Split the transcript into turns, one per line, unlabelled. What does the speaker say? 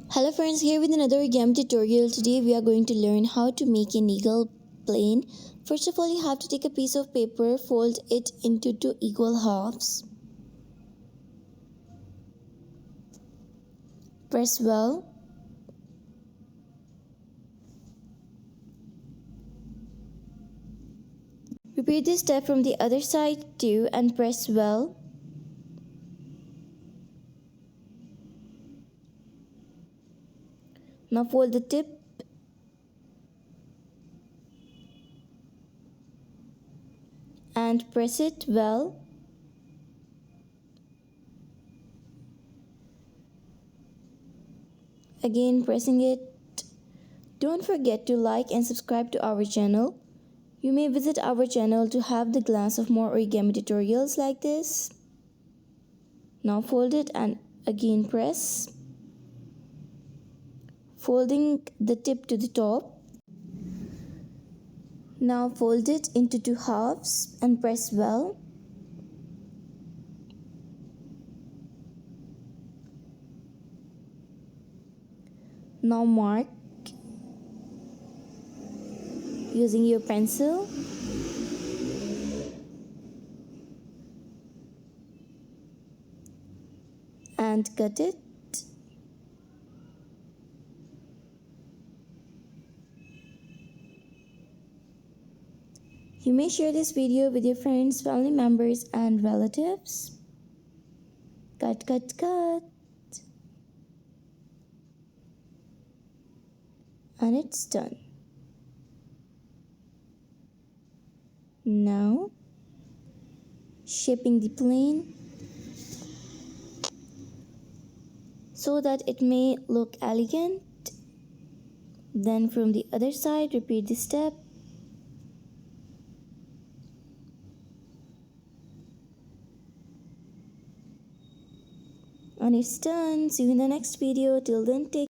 Hello friends, here with another game tutorial. Today we are going to learn how to make an eagle plane. First of all, you have to take a piece of paper, fold it into two equal halves. Press well. Repeat this step from the other side too and press well. Now fold the tip and press it well. Again pressing it. Don't forget to like and subscribe to our channel. You may visit our channel to have the glance of more origami tutorials like this. Now fold it and again press, folding the tip to the top. Now fold it into two halves and press well. Now mark using your pencil. And cut it. You may share this video with your friends, family members and relatives. Cut, cut, cut. And it's done. Now, shaping the plane so that it may look elegant. Then from the other side, repeat the step. And it's done. See you in the next video. Till then, take